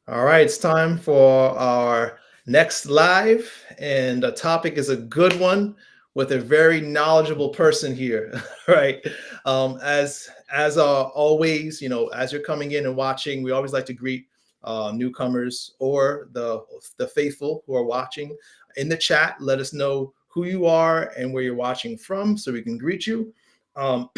All right, it's time for our next live, and the topic is a good one with a very knowledgeable person here. Right, as always, as you're coming in and watching, we always like to greet newcomers or the faithful who are watching in the chat. Let us know who you are and where you're watching from, so we can greet you. Um,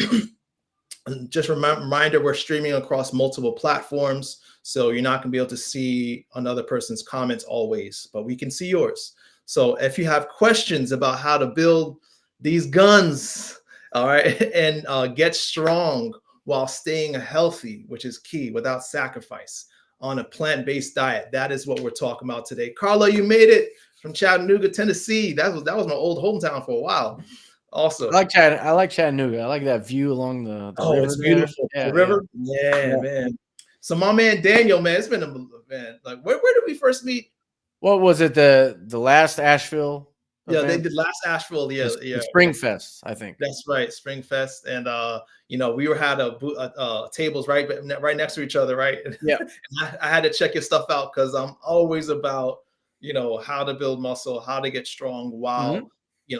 just reminder, we're streaming across multiple platforms, so you're not going to be able to see another person's comments always, but we can see yours. So if you have questions about how to build these guns, all right, and get strong while staying healthy, which is key, without sacrifice, on a plant-based diet, that is what we're talking about today. Carla, you made it from Chattanooga, Tennessee. That was my old hometown for a while. I Awesome. like Chat. I like Chattanooga. I like that view along the Oh, river it's there. beautiful. The Yeah, yeah, river? Yeah, yeah. man. So my man Daniel, man, it's been a man. Like, where did we first meet? What was it? The last Asheville Yeah, they event, did last Asheville. the, Yeah, the yeah. Spring Fest, I think. That's right, Spring Fest, and we were had tables right next to each other, right? Yeah. And I had to check your stuff out because I'm always about how to build muscle, how to get strong while Hmm.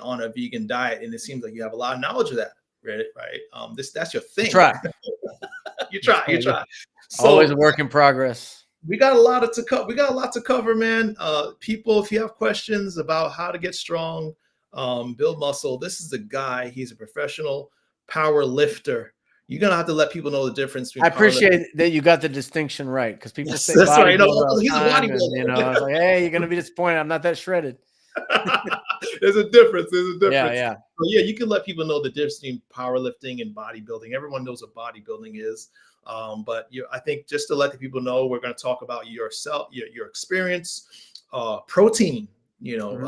on a vegan diet, and it seems like you have a lot of knowledge of that, right? Right. That's your I thing. try. You I try, try. you Yeah. try. Always So a work in progress. we got a lot to cover. We got a lot to cover, man. People, if you have questions about how to get strong, build muscle, this is the guy. He's a professional power lifter. You're gonna have to let people know the difference I between power lifting. appreciate that you got the distinction right because people Yes, say that's right. No, bodybuilder all the he's a time, and I was bodybuilder. like, hey, you're gonna be disappointed. I'm not that shredded. There's a difference. There's a Yeah, difference. yeah. But yeah, you can let people know the difference between powerlifting and bodybuilding. Everyone knows what bodybuilding is. But I think just to let the people know, we're going to talk about yourself, your experience, protein. Hmm.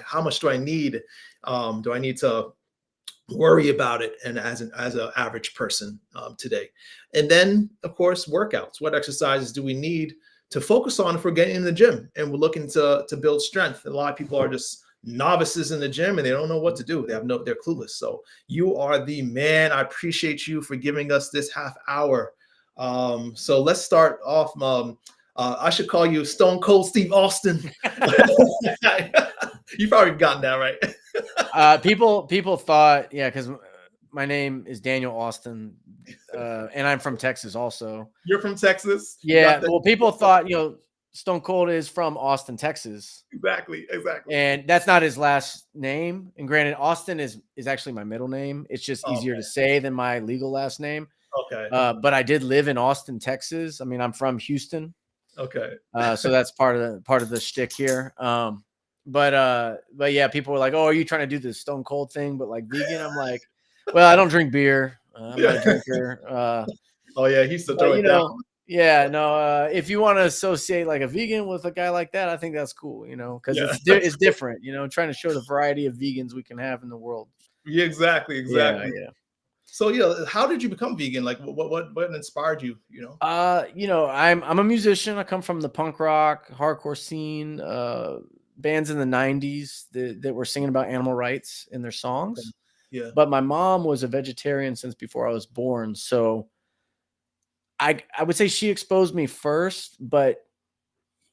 How much do I need? Do I need to worry about it? And as an average person today, and then of course workouts. What exercises do we need to focus on if we're getting in the gym and we're looking to build strength? A lot of people are just novices in the gym and they don't know what to do. They're clueless. So you are the man. I appreciate you for giving us this half hour. So let's start off. I should call you Stone Cold Steve Austin. You probably gotten that right. People thought, yeah, because my name is Daniel Austin, and I'm from Texas also. You're from Texas. You got Yeah, that. well, people thought Stone Cold is from Austin, Texas, Exactly. Exactly. and that's not his last name. And granted, Austin is actually my middle name. It's just easier Okay. to say than my legal last name. Okay. But I did live in Austin, Texas. I mean, I'm from Houston, Okay. so that's part of the shtick here. But yeah, people were like, "Oh, are you trying to do this Stone Cold thing, but like vegan?" I'm like, "Well, I don't drink beer. I'm not a Yeah. drinker." Oh yeah, he used to But throw it down. yeah, no. If you want to associate like a vegan with a guy like that, I think that's cool. Because Yeah. it's different. Trying to show the variety of vegans we can have in the world. Yeah. Exactly. Yeah, Exactly. yeah. So how did you become vegan? Like what inspired you? I'm a musician. I come from the punk rock, hardcore scene. Bands in the '90s that were singing about animal rights in their Okay. songs. Yeah. But my mom was a vegetarian since before I was born, so I would say she exposed me first. But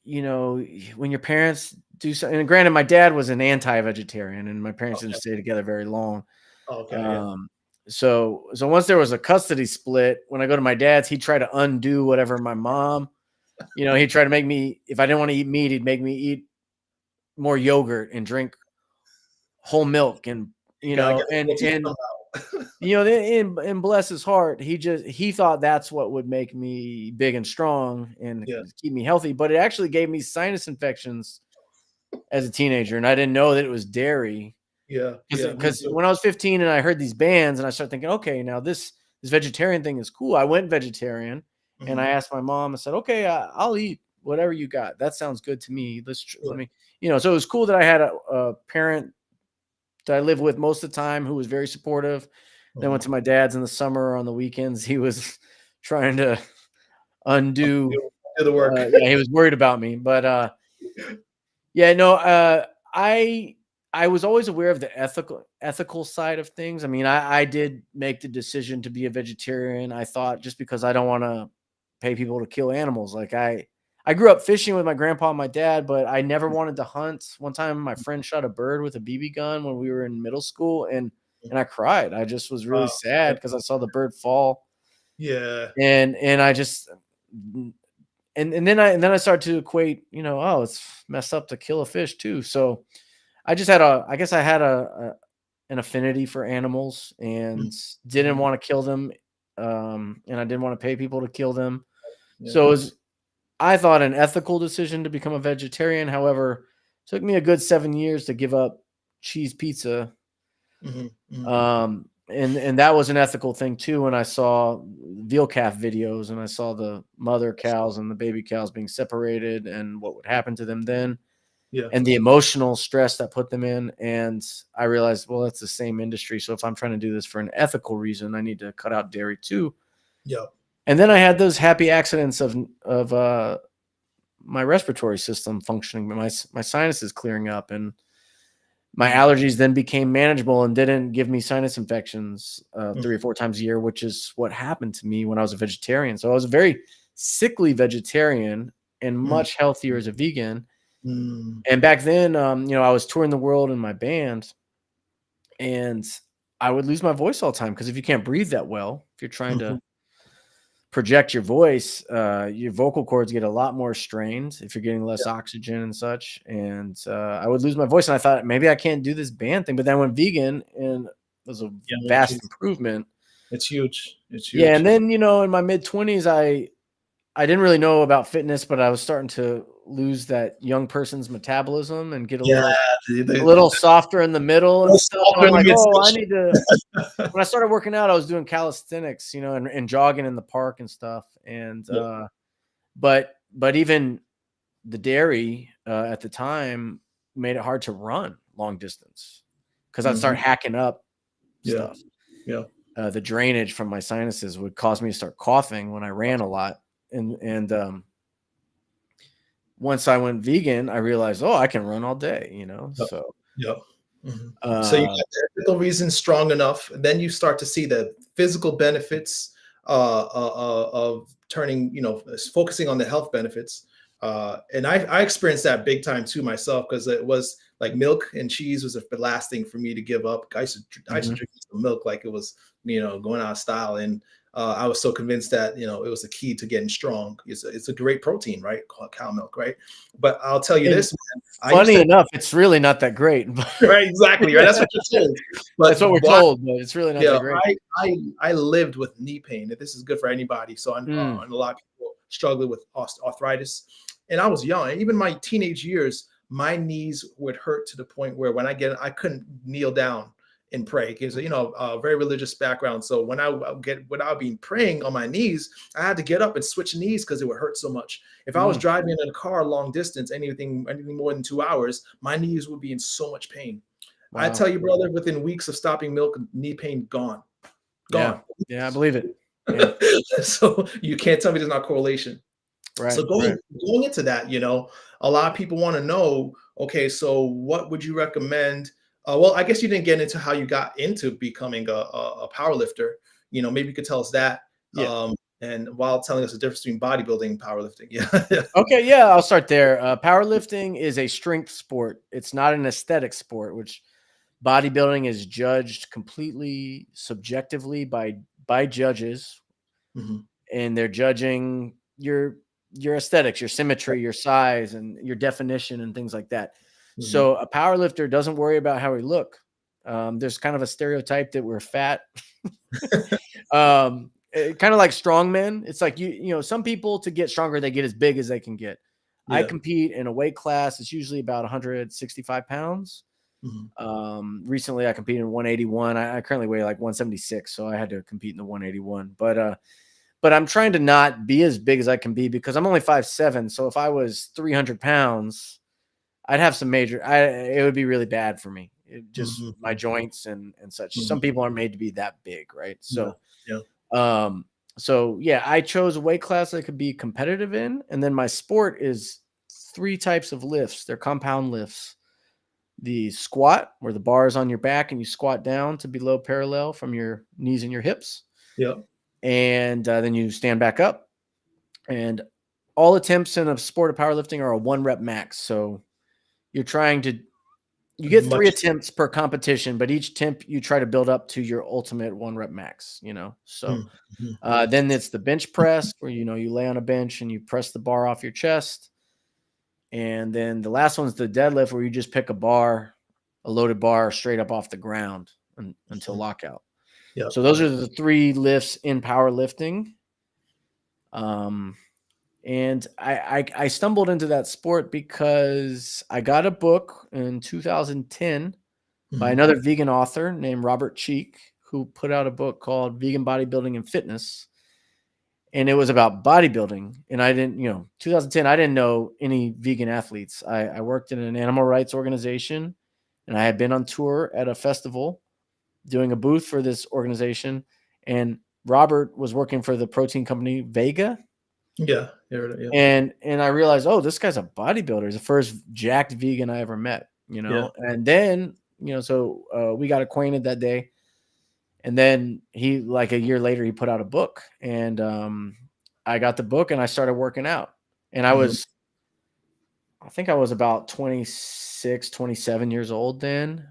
you know, when your parents do something, and granted, my dad was an anti-vegetarian, and my parents didn't Okay. stay together very long. Okay. Yeah. Um, so once there was a custody split, when I go to my dad's, he tried to undo whatever my mom. He tried to make me, if I didn't want to eat meat, he'd make me eat more yogurt and drink whole milk, and You gotta get the and protein and somehow. and bless his heart, he thought that's what would make me big and strong and Yeah. keep me healthy, but it actually gave me sinus infections as a teenager, and I didn't know that it was dairy. Yeah. Yeah. Me Because too. when I was 15 and I heard these bands, and I started thinking, okay, now this vegetarian thing is cool. I went vegetarian, and I Hmm. asked my mom. I said, okay, I'll eat whatever you got. That sounds good to me. Let Yeah. me, So it was cool that I had a parent that I lived with most of the time who was very supportive. Then went Hmm. to my dad's in the summer or on the weekends. He was trying to undo. Do the work. Yeah, he was worried about me, but yeah, no, I was always aware of the ethical side of things. I mean, I did make the decision to be a vegetarian. I thought just because I don't want to pay people to kill animals, like I I grew up fishing with my grandpa and my dad, but I never wanted to hunt. One time my friend shot a bird with a BB gun when we were in middle school, and I cried. I just was really Wow. sad because I saw the bird fall. Yeah. And I just and then I started to equate, oh, it's messed up to kill a fish too. So I just had I guess I had an affinity for animals and didn't Mhm. want to kill them. And I didn't want to pay people to kill them. Yeah. So it was, I thought, an ethical decision to become a vegetarian. However, it took me a good 7 years to give up cheese pizza. Mhm. Mhm. And that was an ethical thing too. When I saw veal calf videos and I saw the mother cows and the baby cows being separated and what would happen to them then, Yeah. and the emotional stress that put them in. And I realized, well, it's the same industry. So if I'm trying to do this for an ethical reason, I need to cut out dairy too. Yeah. And then I had those happy accidents of my respiratory system functioning, my sinuses clearing up, and my Mhm. allergies then became manageable and didn't give me sinus infections 3 or Mhm. 4 times a year, which is what happened to me when I was a vegetarian. So I was a very sickly vegetarian and Mhm. much healthier as a vegan. Mm. And back then, I was touring the world in my band, and I would lose my voice all the time because if you can't breathe that well, if you're trying to Mhm. project your voice, your vocal cords get a lot more strained if you're getting less Yeah. oxygen and such. And I would lose my voice, and I thought maybe I can't do this band thing. But then I went vegan, and it was a Yeah. vast Geez. improvement. It's huge. It's Yeah, huge. and then in my mid-20s, I didn't really know about fitness, but I was starting to lose that young person's metabolism and get a Yeah. little softer in the middle and Most stuff. And I'm often like, oh, I misconception. need to. When I started working out, I was doing calisthenics, and jogging in the park and stuff. And Yeah. but even the dairy at the time made it hard to run long distance because I'd start Mhm. hacking up Yeah. stuff. Yeah. The drainage from my sinuses would cause me to start coughing when I ran a lot. And once I went vegan, I realized, oh, I can run all day, Yep. So Yep. Mhm. So you uh, got the ethical reason strong enough, and then you start to see the physical benefits of turning, focusing on the health benefits. And I experienced that big time too myself because it was like milk and cheese was the last thing for me to give up. I used to mhm. drink some milk like it was going out of style, and I was so convinced that it was the key to getting strong. It's a great protein, right? Cow milk, right? But I'll tell you And this, man. I used funny to enough, it's really not that great. right, exactly, right. That's what you're told. That's But what we're why? told, but it's really not Yeah, that great. I lived with knee pain. If this is good for anybody, so Mm, and a lot of people struggle with arthritis. And I was young. Even my teenage years, my knees would hurt to the point where I couldn't kneel down and pray because a very religious background. So when I would be praying on my knees, I had to get up and switch knees because it would hurt so much. If I was mm, driving in a car long distance, anything more than 2 hours, my knees would be in so much pain. I wow. tell you, brother, within weeks of stopping milk, knee pain gone, Yeah. gone. Yeah, I believe it. Yeah. So you can't tell me there's not correlation. Right, So right. going into that, a lot of people want to know, okay, so what would you recommend? Well, I guess you didn't get into how you got into becoming a power lifter. Maybe you could tell us that. Yeah. And while telling us the difference between bodybuilding and powerlifting. Yeah. Okay, yeah, I'll start there. Powerlifting is a strength sport. It's not an aesthetic sport, which bodybuilding is judged completely subjectively by judges, Mhm. and they're judging your aesthetics, your symmetry, your size, and your definition, and things like that. Mhm. So a power lifter doesn't worry about how we look. There's kind of a stereotype that we're fat. Kind of like strongmen. It's like some people, to get stronger, they get as big as they can get. I Yeah. compete in a weight class. It's usually about 165 pounds. Mhm. Recently I competed in 181. I currently weigh like 176, so I had to compete in the 181. But I'm trying to not be as big as I can be because I'm only 5'7". So if I was 300 pounds, I'd have some major. It would be really bad for me. Just my Mhm. joints and such. Some Mhm. people aren't made to be that big, right? Yeah. Yeah. Um, so yeah, I chose a weight class I could be competitive in, and then my sport is 3 types of lifts. They're compound lifts. The squat, where the bar is on your back and you squat down to below parallel from your knees and your hips, Yeah. and then you stand back up. And all attempts in a sport of powerlifting are a 1 rep max. So you're trying to, you get 3 Much. attempts per competition, but each attempt you try to build up to your ultimate 1 rep max, So Mm-hmm. then it's the bench press where, you lay on a bench and you press the bar off your chest. And then the last one's the deadlift where you just pick a loaded bar straight up off the ground until lockout. Yep. So those are the 3 lifts in powerlifting. And I stumbled into that sport because I got a book in 2010 by another vegan author named Robert Cheek, who put out a book called Vegan Bodybuilding and Fitness. And it was about bodybuilding. And I didn't, 2010, I didn't know any vegan athletes. I worked in an animal rights organization, and I had been on tour at a festival doing a booth for this organization. And Robert was working for the protein company Vega. Yeah. And I realized, oh, this guy's a bodybuilder. He's the first jacked vegan I ever met, Yeah. And then, so we got acquainted that day. And then he, like a year later, he put out a book, and I got the book and I started working out. And I think I was about 26, 27 years old then.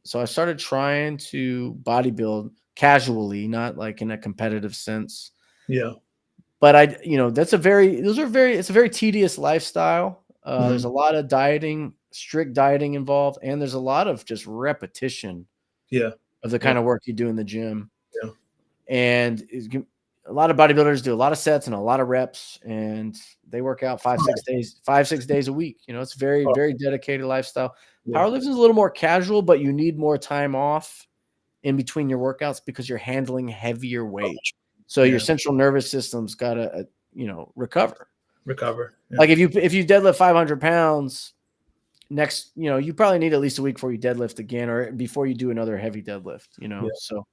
So I started trying to bodybuild casually, not like in a competitive sense. Yeah. But it's a very tedious lifestyle. There's a lot of strict dieting involved, and there's a lot of just repetition of the kind of work you do in the gym. Yeah. And a lot of bodybuilders do a lot of sets and a lot of reps, and they work out 5-6 days a week. It's very, very dedicated lifestyle. Powerlifting is a little more casual, but you need more time off in between your workouts because you're handling heavier weight. So your central nervous system's got to, recover. Yeah. Like if you deadlift 500 pounds next, you probably need at least a week before you deadlift again, or before you do another heavy deadlift, So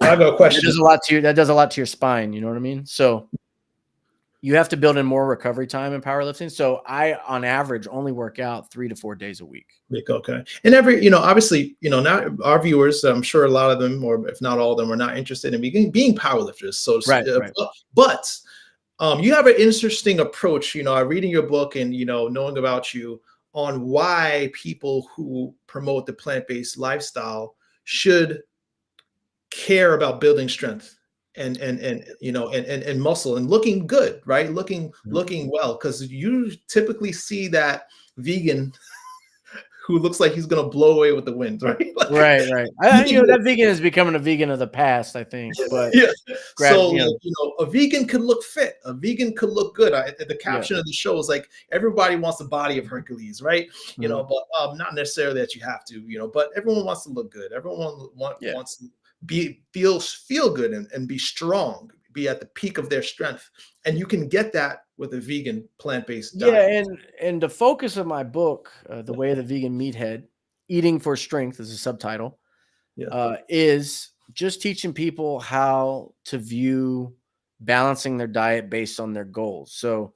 I got a question. That does a lot to your spine. You know what I mean? So you have to build in more recovery time in powerlifting. So I, on average, only work out 3 to 4 days a week. Okay. And obviously, now our viewers, I'm sure a lot of them, or if not all of them, are not interested in being powerlifters. So, right. But you have an interesting approach, reading your book and, knowing about you on why people who promote the plant-based lifestyle should care about building strength and muscle and looking good, right? Looking well, because you typically see that vegan who looks like he's gonna blow away with the wind, right? Right. That vegan is becoming a vegan of the past, I think. But a vegan could look fit, a vegan could look good. The caption of the show is like, everybody wants the body of Hercules, right? But not necessarily that you have to, but everyone wants to look good. Everyone wants to feel good and be strong, be at the peak of their strength, and you can get that with a vegan plant-based diet. And the focus of my book, The Way of the Vegan Meathead, Eating for Strength is a subtitle, is just teaching people how to view balancing their diet based on their goals. So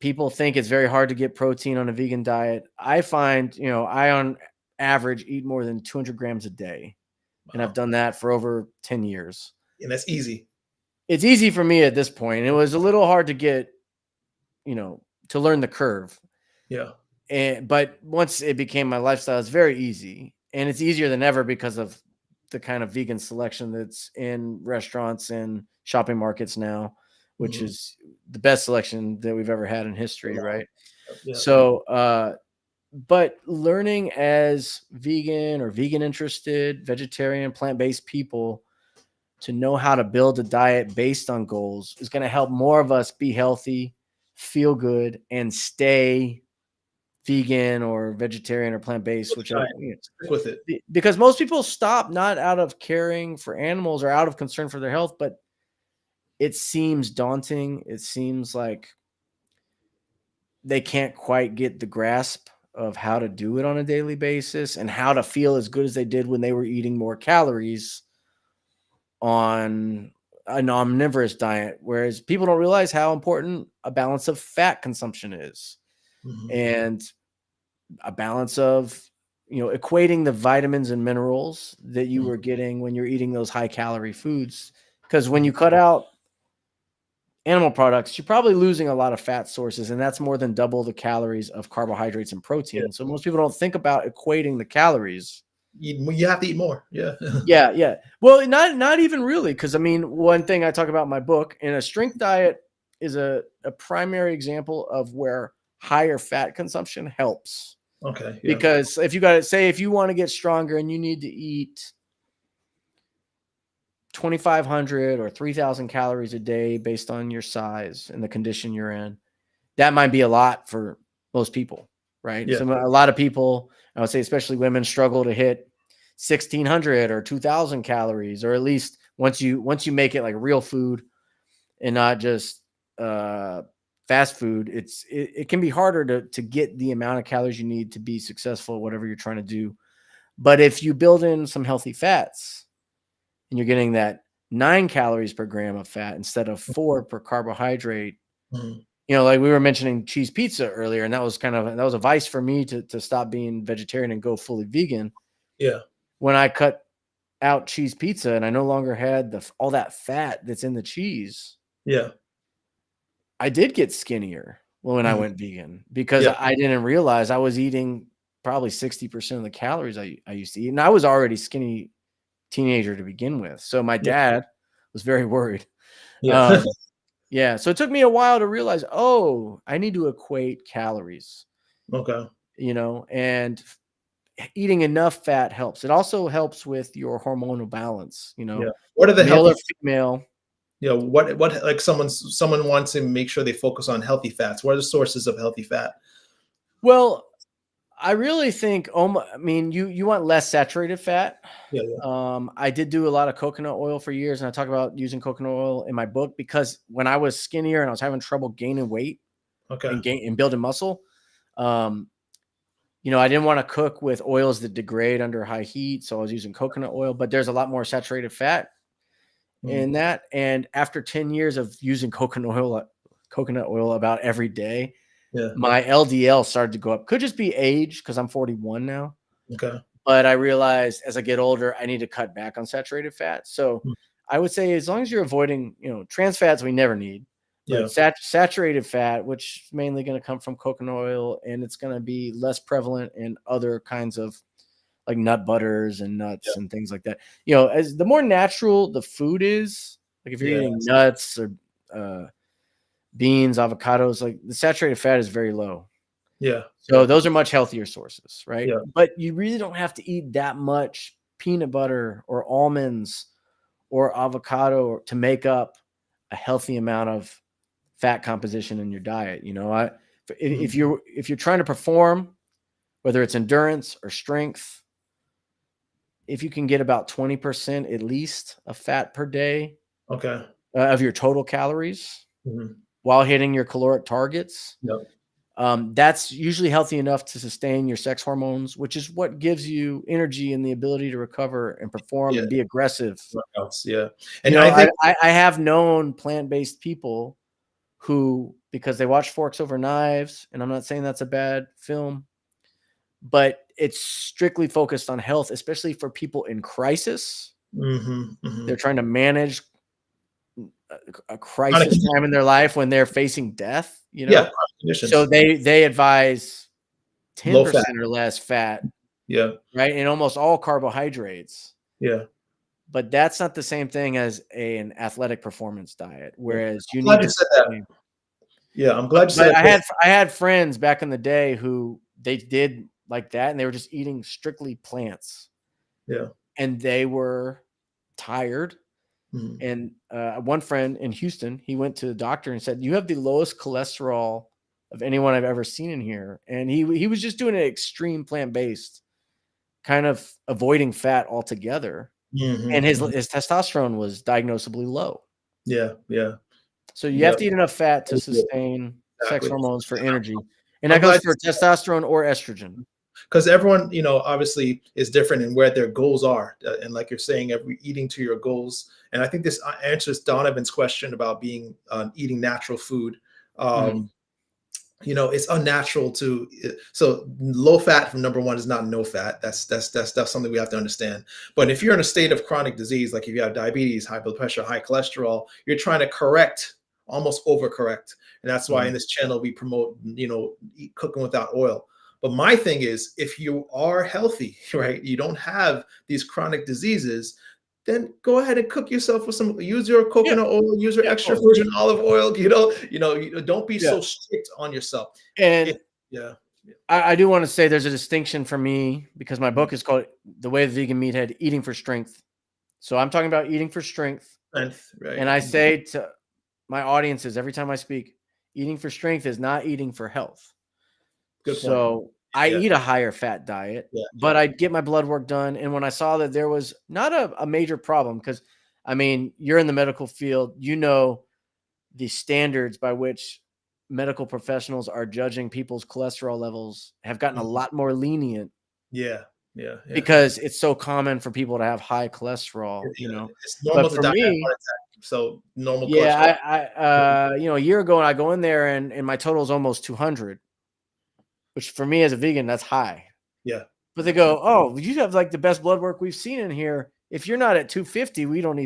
people think it's very hard to get protein on a vegan diet. I find, I on average eat more than 200 grams a day. And I've done that for over 10 years. And that's easy. It's easy for me at this point. It was a little hard to get, to learn the curve. Yeah. But once it became my lifestyle, it's very easy. And it's easier than ever because of the kind of vegan selection that's in restaurants and shopping markets now, which is the best selection that we've ever had in history, right? Yeah. So, but learning as vegan or vegan interested, vegetarian, plant-based people to know how to build a diet based on goals is going to help more of us be healthy, feel good, and stay vegan or vegetarian or plant-based, which stick with it. Because most people stop not out of caring for animals or out of concern for their health, but it seems daunting. It seems like they can't quite get the grasp of how to do it on a daily basis and how to feel as good as they did when they were eating more calories on an omnivorous diet. Whereas people don't realize how important a balance of fat consumption is and a balance of, equating the vitamins and minerals that you were getting when you're eating those high calorie foods. Because when you cut out animal products, you're probably losing a lot of fat sources, and that's more than double the calories of carbohydrates and Yeah. protein. So most people don't think about equating the calories. You have to eat more. Yeah. Yeah, yeah. Well, not even really, because I mean, one thing I talk about in my book, and a strength diet is a primary example of where higher fat consumption helps. Okay. Yeah. Because if you got to say, if you want to get stronger and you need to eat 2,500 or 3,000 calories a day based on your size and the condition you're in, that might be a lot for most people, right? Yeah. So a lot of people, I would say, especially women, struggle to hit 1,600 or 2,000 calories, or at least once you make it like real food and not just fast food, it can be harder to get the amount of calories you need to be successful at whatever you're trying to do. But if you build in some healthy fats and you're getting that 9 calories per gram of fat instead of 4 per carbohydrate, Mhm. you know, like we were mentioning cheese pizza earlier, and that was a vice for me to stop being vegetarian and go fully vegan. Yeah. When I cut out cheese pizza and I no longer had all that fat that's in the cheese, Yeah. I did get skinnier when I Mhm. went vegan, because Yeah. I didn't realize I was eating probably 60% of the calories I used to eat. And I was already skinny teenager to begin with. So my Yeah. dad was very worried. Yeah. Um, yeah. So it took me a while to realize, oh, I need to equate calories, Okay. you know, and eating enough fat helps. It also helps with your hormonal balance, you Yeah. know, What are the male healthy, or female. what like someone wants to make sure they focus on healthy fats. What are the sources of healthy fat? Well, I really think, I mean, you want less saturated fat. Yeah. Yeah. I did do a lot of coconut oil for years, and I talk about using coconut oil in my book, because when I was skinnier and I was having trouble gaining weight Okay. and building muscle, um, you know, I didn't want to cook with oils that degrade under high heat, so I was using coconut oil. But there's a lot more saturated fat Mm. in that, and after 10 years of using coconut oil about every day, Yeah. my LDL started to go up. Could just be age, because I'm 41 now. Okay. But I realized as I get older, I need to cut back on saturated fat. So Mm. I would say, as long as you're avoiding, you know, trans fats, we never need, Yeah. but saturated fat, which is mainly going to come from coconut oil, and it's going to be less prevalent in other kinds of like nut butters and Yeah. nuts and things like that. You know, as the more natural the food is, like if you're Yeah. eating nuts or uh, beans, avocados, like the saturated fat is very low. Yeah. So Yeah. those are much healthier sources, right? Yeah. But you really don't have to eat that much peanut butter or almonds or avocado to make up a healthy amount of fat composition in your diet. You know, Mhm. if you're trying to perform, whether it's endurance or strength, if you can get about 20% at least of fat per day Okay. of your total calories Mhm. while hitting your caloric targets, Yeah. that's usually healthy enough to sustain your sex hormones, which is what gives you energy and the ability to recover and perform Yeah. and be aggressive. Workouts. Yeah. You And know, I think. I have known plant-based people who, because they watch Forks Over Knives, and I'm not saying that's a bad film, but it's strictly focused on health, especially for people in crisis. Mhm. They're Mhm. trying to manage a Chronic crisis time in conditions. their life when they're facing death, you Yeah. know? Chronic So conditions. they advise Low fat. 10% or less fat, Yeah. right? And almost all carbohydrates. Yeah. But that's not the same thing as an athletic performance diet, Yeah. whereas you I'm need glad you to said that. sustain. Yeah. I'm But glad you said that because. I had friends back in the day who they did like that, and they were just eating strictly plants, Yeah. and they were tired. Mhm. And one friend in Houston, he went to the doctor and said, "You have the lowest cholesterol of anyone I've ever seen in here." And he was just doing an extreme plant based, kind of avoiding fat altogether. And Mhm. Mhm. his testosterone was diagnosably low. Yeah. Yeah. So you have Yeah. to eat enough fat to sustain sex Exactly. hormones for energy. And I'm that goes glad for testosterone or estrogen. because everyone, obviously is different in where their goals are, and like you're saying, every eating to your goals. And I think this answers Donovan's question about being eating natural food. Mhm. Um, it's unnatural to so low fat from number one is not no fat. That's something we have to understand. But if you're in a state of chronic disease, like if you have diabetes, high blood pressure, high cholesterol, you're trying to correct almost overcorrect. And that's why in this channel we promote, cooking without oil. But my thing is, if you are healthy, right, you don't have these chronic diseases, then go ahead and cook yourself with use your Yeah, coconut oil, use your yeah, extra totally. virgin olive oil, don't be Yeah. so strict on yourself. And Yeah. I do want to say there's a distinction for me because my Mhm. book is called The Way of the Vegan Meathead, Eating for Strength. So I'm talking about eating for strength. Strength, right? And I say to my audiences every time I speak, eating for strength is not eating for health. Good point. So I Yeah, eat a higher fat diet, yeah, but yeah. I get my blood work done. And when I saw that there was not a major problem, because I mean, you're in the medical field, you know the standards by which medical professionals are judging people's cholesterol levels have gotten a Mhm. lot more lenient Yeah, yeah, yeah. because it's so common for people to have high cholesterol, Yeah, it's But normal to for die of me, heart attack. So normal cholesterol. yeah, a year ago, I go in there and my total is almost 200, which for me as a vegan, that's high. Yeah, But they yeah. go, "Oh, you have like the best blood work we've seen in here. If you're not at 250, We don't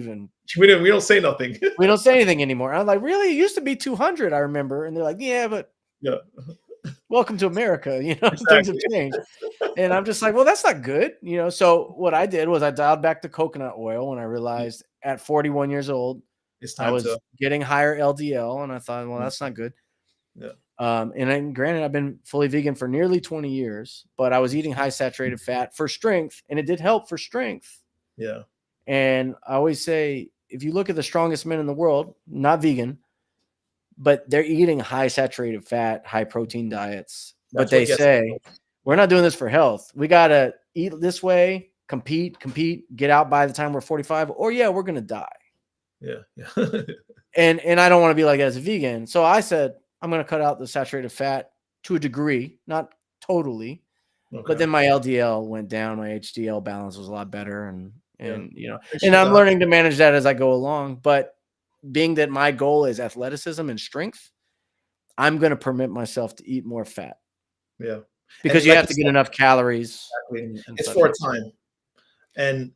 say nothing. we don't say anything anymore." I'm like, "Really? It used to be 200, I remember." And they're like, "Yeah, but Yeah, welcome to America. Things have exactly. changed." And I'm just like, "Well, that's not good." So what I did was I dialed back the coconut oil when I realized at 41 years old, It's I time to. was getting higher LDL, and I thought, well, Yeah, that's not good. yeah, And then granted, I've been fully vegan for nearly 20 years, but I was eating high saturated fat for strength, and it did help for strength. yeah. And I always say, if you look at the strongest men in the world, not vegan, but they're eating high saturated fat, high protein diets. But That's they what gets. say, we're not doing this for health. We got to eat this way, compete, get out by the time we're 45, or yeah, we're going to die. Yeah, yeah. And I don't want to be like that as a vegan. So I said, I'm going to cut out the saturated fat to a degree, not totally. But Okay. then my LDL went down, my HDL balance was a lot better, Yeah, I and appreciate I'm that. learning to manage that as I go along. But being that my goal is athleticism and strength, I'm going to permit myself to eat more fat Yeah, and because you like have you to get said, enough calories exactly, and it's such for a like that. time. And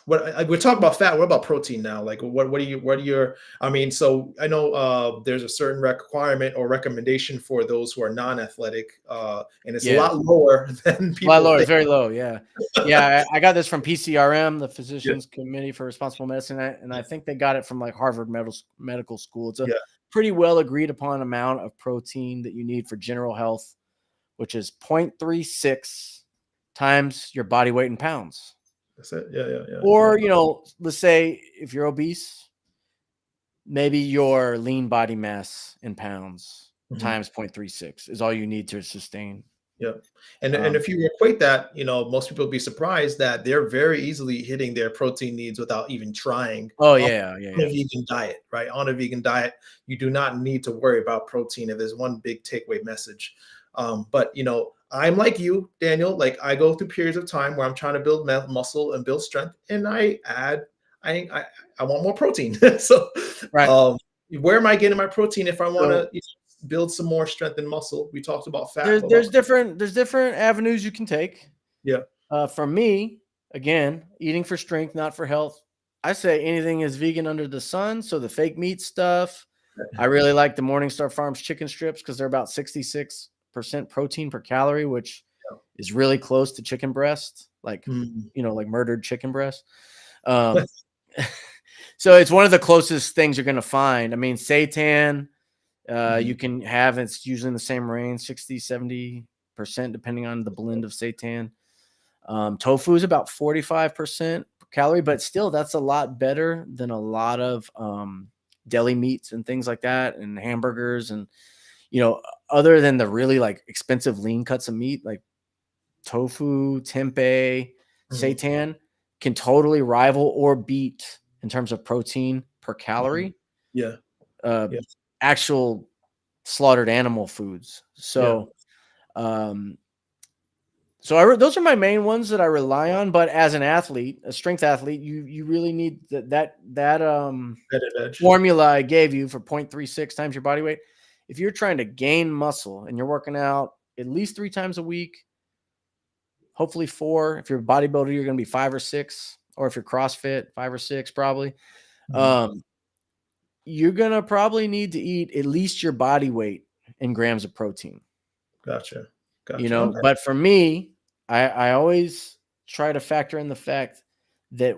we're talking about fat. What about protein now? Like, what are your? I mean, so I know there's a certain requirement or recommendation for those who are non-athletic, and it's a Yeah. lot lower than Well, people lower, it's think. very low. Yeah. Yeah. I got this from PCRM, the Yeah, Physicians Committee for Responsible Medicine. And I think they got it from like Harvard Medical School. It's a yeah, pretty well agreed upon amount of protein that you need for general health, which is 0.36 times your body weight in pounds. that's it. Yeah, yeah, yeah, yeah. Or, let's say if you're obese, maybe your lean body mass in pounds Mhm. times 0.36 is all you need to sustain. Yeah. And Um, if you equate that, most people will be surprised that they're very easily hitting their protein needs without even trying oh, on yeah. Yeah. a Yeah. vegan diet, right? On a vegan diet, you do not need to worry about protein if there's one big takeaway message. But I'm like you, Daniel, like I go through periods of time where I'm trying to build muscle and build strength, and I want more protein. So Right. um where am I getting my protein if I want So to build some more strength and muscle? We talked about fat. there's What about? there's different there's different avenues you can take. Yeah. For me, again, eating for strength, not for health. I say anything is vegan under the sun. So the fake meat stuff. I really like the Morningstar Farms chicken strips because they're about 66% protein per calorie, which is really close to chicken breast, like Mm. like murdered chicken breast. Um, so it's one of the closest things you're gonna find. I mean, seitan, you Mhm. can have it's usually in the same range, 60-70%, depending on the blend of seitan. Tofu is about 45% calorie, but still that's a lot better than a lot of deli meats and things like that, and hamburgers, and other than the really like expensive lean cuts of meat like tofu, tempeh, Mhm. seitan can totally rival or beat in terms of protein per Mhm. calorie Yeah. uh, Yeah. actual slaughtered animal foods. Yeah. Um, those are my main ones that I rely on. But as an athlete, a strength athlete, you really need that Better edge. formula I gave you for 0.36 times your body weight. If you're trying to gain muscle and you're working out at least 3 times a week, hopefully 4. If you're a bodybuilder, you're going to be 5 or 6, or if you're CrossFit, 5 or 6 probably. Mhm. Um, you're going to probably need to eat at least your body weight in grams of protein. Gotcha. You Gotcha. know, Okay. but for me, I always try to factor in the fact that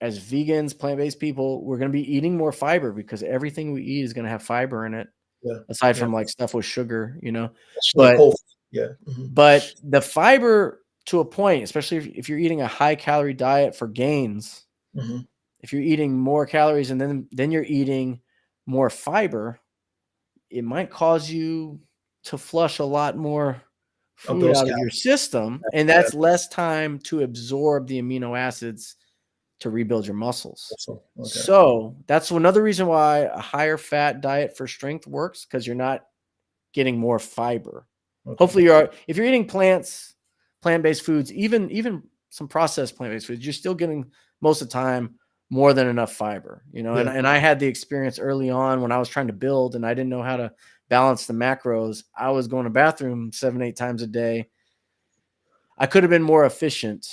as vegans, plant-based people, we're going to be eating more fiber because everything we eat is going to have fiber in it, Yeah. aside Yeah. from like stuff with sugar, you know. Like But whole. Yeah. but the fiber to a point, especially if you're eating a high calorie diet for gains, Hmm. if you're eating more calories and then you're eating more fiber, it might cause you to flush a lot more Of food those out of your calories. system, and Yeah. that's less time to absorb the amino acids to rebuild your muscles. So, okay. So that's another reason why a higher fat diet for strength works, because you're not getting more fiber. Okay. Hopefully if you're eating plant-based foods, even some processed plant-based foods, you're still getting most of the time more than enough fiber, you know. Yeah. And I had the experience early on when I was trying to build and I didn't know how to balance the macros. I was going to the bathroom 7-8 times a day. I could have been more efficient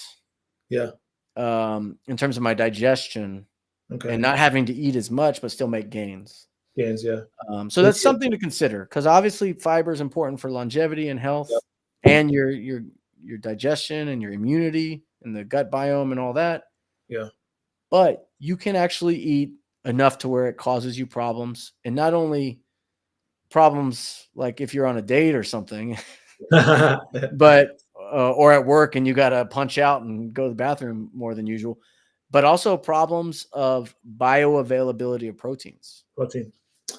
Yeah. in terms of my digestion Okay. and not having to eat as much, but still make gains. Gains. Yeah. So that's something to consider, because obviously fiber is important for longevity and health, Yep. and your digestion and your immunity and the gut biome and all that. Yeah. But you can actually eat enough to where it causes you problems, and not only problems like if you're on a date or something, but or at work and you got to punch out and go to the bathroom more than usual, but also problems of bioavailability of proteins. Protein.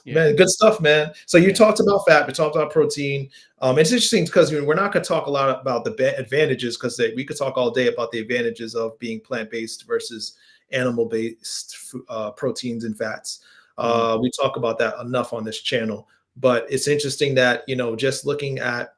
Yeah. Man, good stuff, man. So you Yeah. talked about fat, we talked about protein. It's interesting because we're not going to talk a lot about the advantages, because we could talk all day about the advantages of being plant-based versus animal-based proteins and fats. Mhm. We talk about that enough on this channel, but it's interesting that, just looking at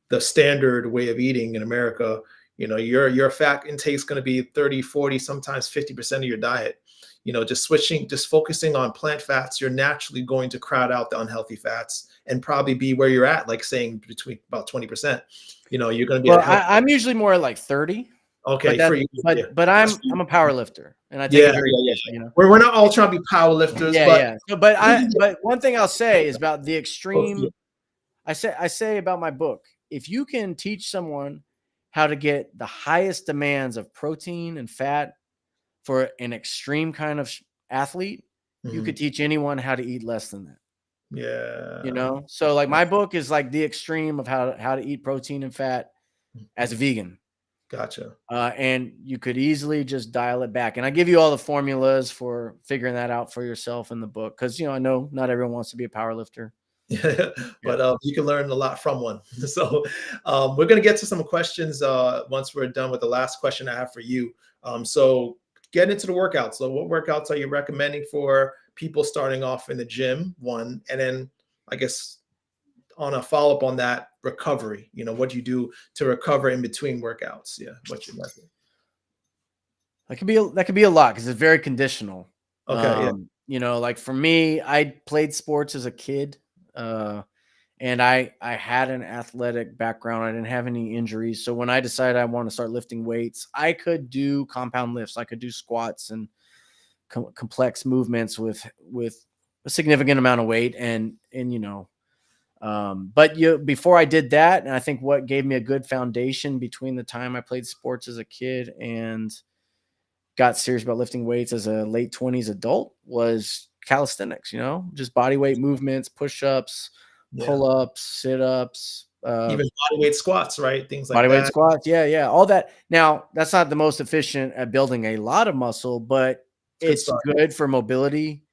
the standard way of eating in America, your fat intake is going to be 30, 40, sometimes 50% of your diet. Just focusing on plant fats, you're naturally going to crowd out the unhealthy fats and probably be where you're at, like saying between about 20%. You're going to be at Well, a health. I'm usually more like 30, but Okay, for that you. Yeah. but That's I'm for you. I'm a power lifter and I take Yeah, it yeah, very yeah, seriously, yeah. you know. We're not all trying to be power lifters, Yeah, but yeah. So, but one thing I'll say is about the yeah. extreme. I say about my book, if you can teach someone how to get the highest demands of protein and fat for an extreme kind of athlete, you could Mhm. teach anyone how to eat less than that. You Yeah. know, so like my book is like the extreme of how to eat protein and fat as a vegan. Gotcha. And you could easily just dial it back. And I give you all the formulas for figuring that out for yourself in the book, because I know not everyone wants to be a power lifter. Yeah, Yeah. but you can learn a lot from one. So we're going to get to some questions once we're done with the last question I have for you. So get into the workouts. So what workouts are you recommending for people starting off in the gym? One, and then I guess on a follow up on that, recovery. What do you do to recover in between workouts? Yeah, what's your method? That could be a lot because it's very conditional. Okay, yeah, Like for me, I played sports as a kid. And I had an athletic background. I didn't have any injuries. So when I decided I want to start lifting weights, I could do compound lifts. I could do squats and complex movements with a significant amount of weight. But before I did that, and I think what gave me a good foundation between the time I played sports as a kid and got serious about lifting weights as a late 20s adult was calisthenics, just body weight movements, push-ups, yeah. pull-ups, sit-ups, Even body weight squats, right? Things like body weight that. squats. Yeah, yeah. All that. Now, that's not the most efficient at building a lot of muscle, but It's a good it's start. good for mobility.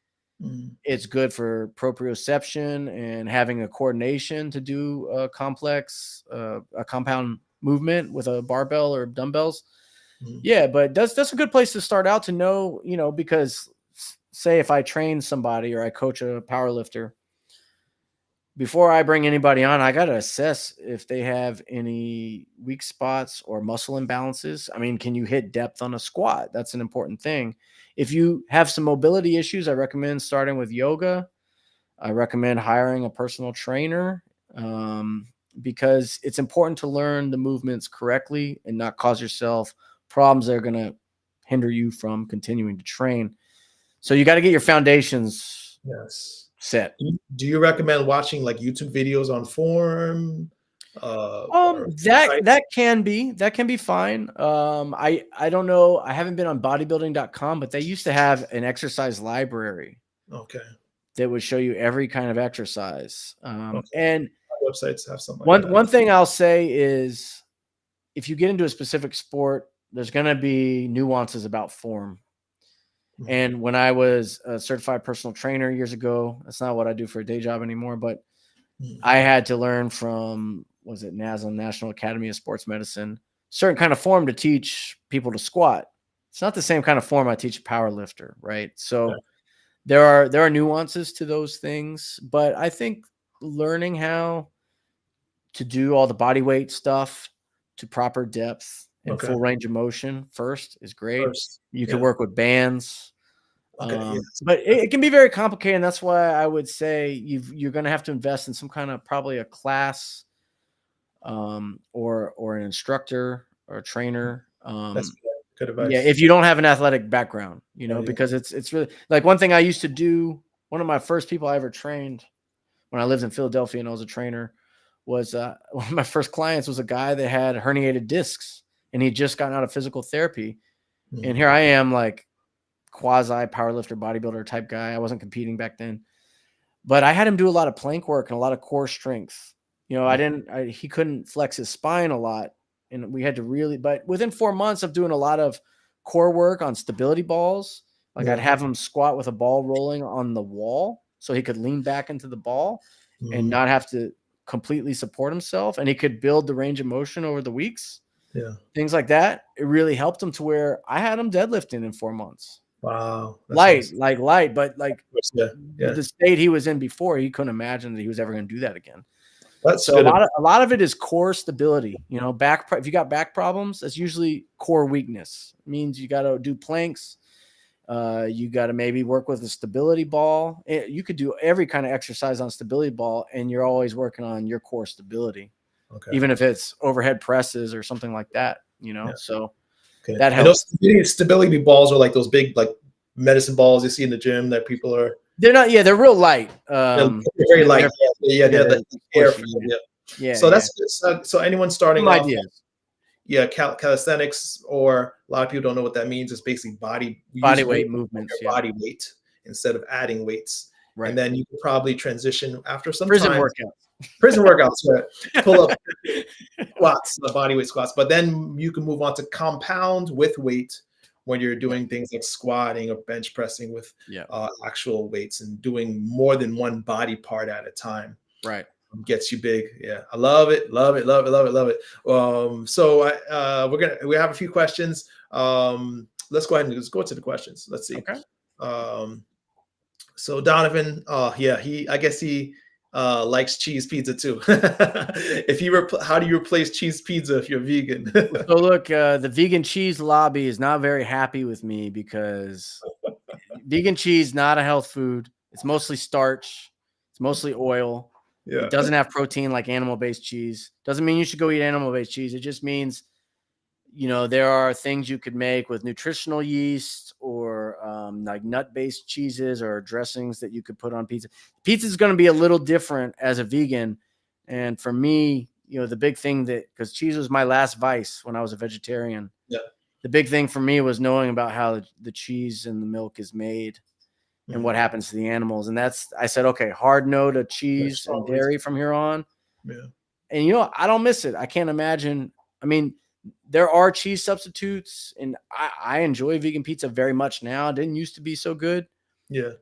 Mhm. It's good for proprioception and having a coordination to do a compound movement with a barbell or dumbbells. Mhm. Yeah, but that's a good place to start out to know, because say if I train somebody or I coach a power lifter, before I bring anybody on, I got to assess if they have any weak spots or muscle imbalances. I mean, can you hit depth on a squat? That's an important thing. If you have some mobility issues, I recommend starting with yoga. I recommend hiring a personal trainer, because it's important to learn the movements correctly and not cause yourself problems that are going to hinder you from continuing to train. So you got to get your foundations Yes. set. Do you recommend watching like YouTube videos on form or site? That can be fine. I don't know. I haven't been on bodybuilding.com, but they used to have an exercise library Okay. that would show you every kind of exercise. Okay. And Websites have something like that. one thing I'll say is if you get into a specific sport, there's going to be nuances about form. Mhm. And when I was a certified personal trainer years ago, that's not what I do for a day job anymore, but Mhm. I had to learn from, was it NASM, National Academy of Sports Medicine, certain kind of form to teach people to squat. It's not the same kind of form I teach a power lifter, right? So Yeah. there are nuances to those things, but I think learning how to do all the body weight stuff to proper depth and Okay. full range of motion first is great. First. You can Yeah. work with bands. Okay. Yes. But it can be very complicated. And that's why I would say you're going to have to invest in some kind of probably a class or an instructor or a trainer. That's good Yeah, advice. if you don't have an athletic background, Yeah. Yeah. because it's really like one thing I used to do. One of my first people I ever trained when I lived in Philadelphia and I was a trainer was one of my first clients was a guy that had herniated discs and he'd just gotten out of physical therapy. Mhm. And here I am, like quasi powerlifter, bodybuilder type guy. I wasn't competing back then, but I had him do a lot of plank work and a lot of core strength. He couldn't flex his spine a lot. And we had to really, but within 4 months of doing a lot of core work on stability balls, like I'd Yeah. have him squat with a ball rolling on the wall so he could lean back into the ball and Mhm. not have to completely support himself. And he could build the range of motion over the weeks, Yeah. things like that. It really helped him to where I had him deadlifting in 4 months. Wow. That's Light, awesome. like light, but like Yeah. Yeah. the state he was in before, he couldn't imagine that he was ever going to do that again. That's So good. a lot of it is core stability. If you got back problems, that's usually core weakness. It means you got to do planks. You got to maybe work with a stability ball. You could do every kind of exercise on stability ball, and you're always working on your core stability, Okay. even if it's overhead presses or something like that. Yeah. So Okay. that And those helps. stability balls are like those big like medicine balls you see in the gym that people are. They're not. Yeah, they're real light. They're very light. Yeah. Yeah, They're they're the air. squishy, Yeah. yeah, So yeah. that's so anyone starting Some off. ideas. Yeah, calisthenics, or a lot of people don't know what that means. It's basically Body weight movements. your Yeah, body weight instead of adding weights. right. And then you can probably transition after some Prison time. workouts. Prison workouts, right? Pull up squats, the body weight squats. But then you can move on to compound with weight when you're doing things like squatting or bench pressing with actual weights and doing more than one body part at a time. Right. Gets you big. Yeah, I love it. Love it. So we have a few questions. Let's go ahead and go to the questions. Let's see. Okay. So Donovan, I guess he likes cheese pizza too. How do you replace cheese pizza if you're vegan? So look, the vegan cheese lobby is not very happy with me because vegan cheese not a health food. It's mostly starch. It's mostly oil. Yeah. It doesn't have protein like animal-based cheese. Doesn't mean you should go eat animal-based cheese. It just means, there are things you could make with nutritional yeast or like nut-based cheeses or dressings that you could put on pizza. Pizza is going to be a little different as a vegan. And for me, the big thing because cheese was my last vice when I was a vegetarian. Yeah. The big thing for me was knowing about how the cheese and the milk is made and what happens to the animals. And I said, okay, hard no to cheese and dairy from here on. Yeah. And, I don't miss it. I can't imagine. I mean, there are cheese substitutes and I enjoy vegan pizza very much now. It didn't used to be so good. Yeah.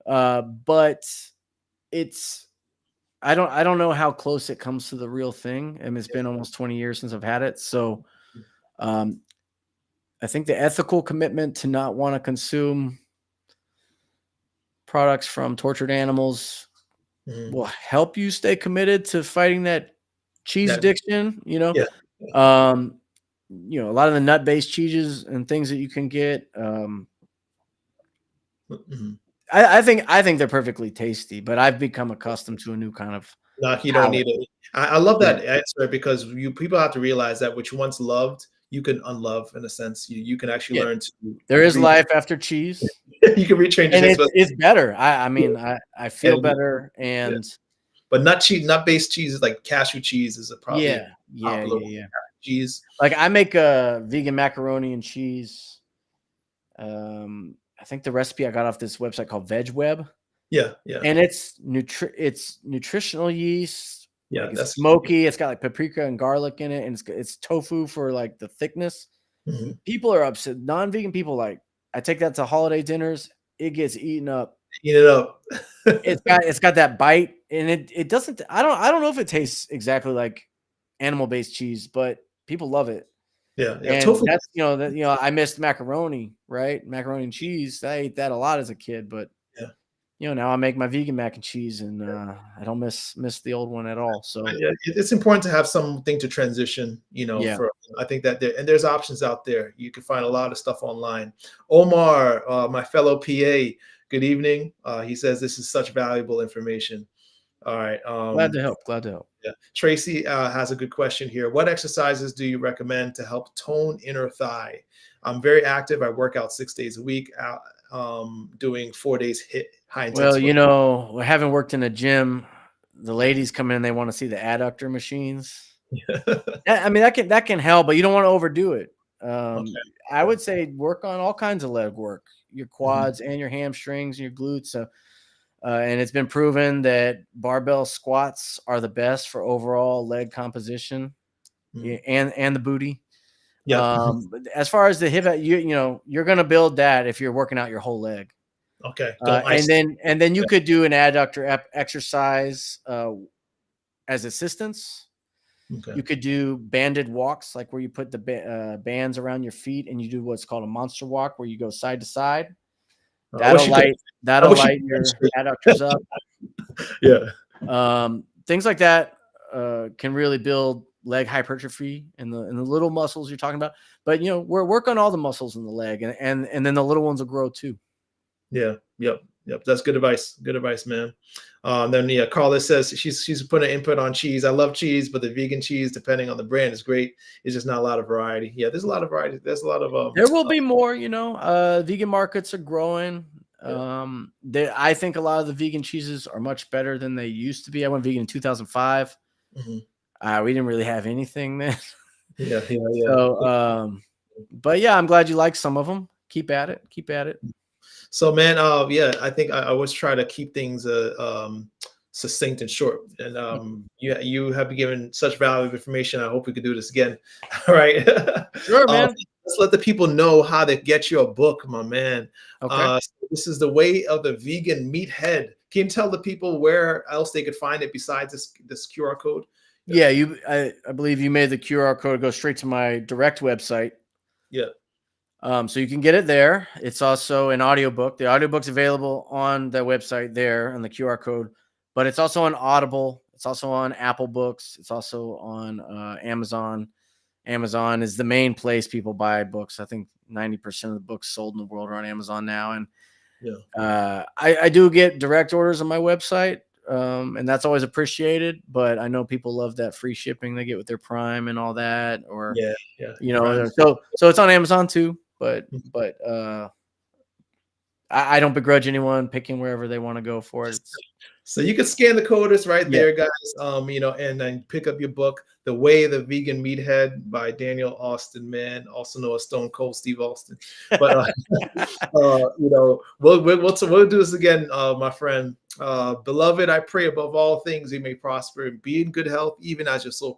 But I don't know how close it comes to the real thing. And it's been almost 20 years since I've had it. So, I think the ethical commitment to not want to consume products from tortured animals will help you stay committed to fighting that cheese addiction. Yeah. A lot of the nut-based cheeses and things that you can get. I think they're perfectly tasty, but I've become accustomed to a new kind of. No, you don't need it. I love that answer because people have to realize that what you once loved, you can unlove in a sense. You can actually Yeah. learn to There is life after cheese, you can retrain your and taste buds. it's better. I mean, I feel And better, yeah. and But nut based cheeses like cashew cheese is probably a yeah, yeah, popular yeah, one. yeah. Cheese. Like I make a vegan macaroni and cheese. I think the recipe I got off this website called VegWeb, Yeah, yeah, and it's nutritional yeast. yeah. Like it's That's smoky. It's got like paprika and garlic in it, and it's tofu for like the thickness. mhm. People are upset. Non-vegan people like I take that to holiday dinners. It gets eaten up. Eat it up. It's got that bite, and it doesn't. I don't know if it tastes exactly like animal-based cheese, but people love it. Yeah, yeah. And Tofu. that's I missed macaroni, right? Macaroni and cheese. I ate that a lot as a kid, but Yeah. now I make my vegan mac and cheese, and I don't miss the old one at all. So Yeah, it's important to have something to transition, yeah, for I think that there's options out there. You can find a lot of stuff online. Omar, my fellow PA, good evening. He says this is such valuable information. All right. glad to help. Glad to help. Yeah. Tracy has a good question here. What exercises do you recommend to help tone inner thigh? I'm very active. I work out 6 days a week, doing 4 days high Well, intensity. having worked in a gym, the ladies come in, they want to see the adductor machines. I mean, that can help, but you don't want to overdo it. Okay. I would say work on all kinds of leg work, your Mhm. quads and your hamstrings and your glutes. And it's been proven that barbell squats are the best for overall leg composition, Mhm. and the booty. Yep. But as far as the hip, you're going to build that if you're working out your whole leg. Okay. Don't And ice. then you Yeah. could do an adductor exercise as assistance. Okay. You could do banded walks, like where you put the bands around your feet, and you do what's called a monster walk, where you go side to side. I wish you could. I That'll wish you light could your demonstrate. adductors up. Yeah. Things like that can really build leg hypertrophy and the little muscles you're talking about. But we're work on all the muscles in the leg, and then the little ones will grow too. Yeah. Yep. Yep. That's good advice. Good advice, man. Then yeah, Carla says she's putting an input on cheese. I love cheese, but the vegan cheese, depending on the brand, is great. It's just not a lot of variety. Yeah, there's a lot of variety. There's a lot of There will be more. Vegan markets are growing. yeah. I think a lot of the vegan cheeses are much better than they used to be. I went vegan in 2005. Mhm. We didn't really have anything then. Yeah. Yeah. Yeah. So, but yeah, I'm glad you like some of them. Keep at it. Keep at it. So, man, yeah, I think I always try to keep things succinct and short. And you have been given such valuable information. I hope we could do this again. All right. Sure, man. Let's let the people know how to get your book, my man. Okay. So this is The Way of the Vegan Meathead. Can you tell the people where else they could find it besides this QR code? Yeah, I believe you made the QR code go straight to my direct website. Yeah. So you can get it there. It's also an audiobook. The audiobook's available on the website there on the QR code, but it's also on Audible. It's also on Apple Books. It's also on Amazon. Amazon is the main place people buy books. I think 90% of the books sold in the world are on Amazon now. And Yeah. I do get direct orders on my website, and that's always appreciated. But I know people love that free shipping they get with their Prime and all that. Or Yeah. Yeah. so it's on Amazon too. But I don't begrudge anyone picking wherever they want to go for it. So you can scan the code. It's right Yeah. there, guys. And then pick up your book, The Way of the Vegan Meathead by Daniel Austin, man, also known as Stone Cold Steve Austin. But we'll do this again, my friend. Beloved, I pray above all things you may prosper and be in good health, even as your soul prospers.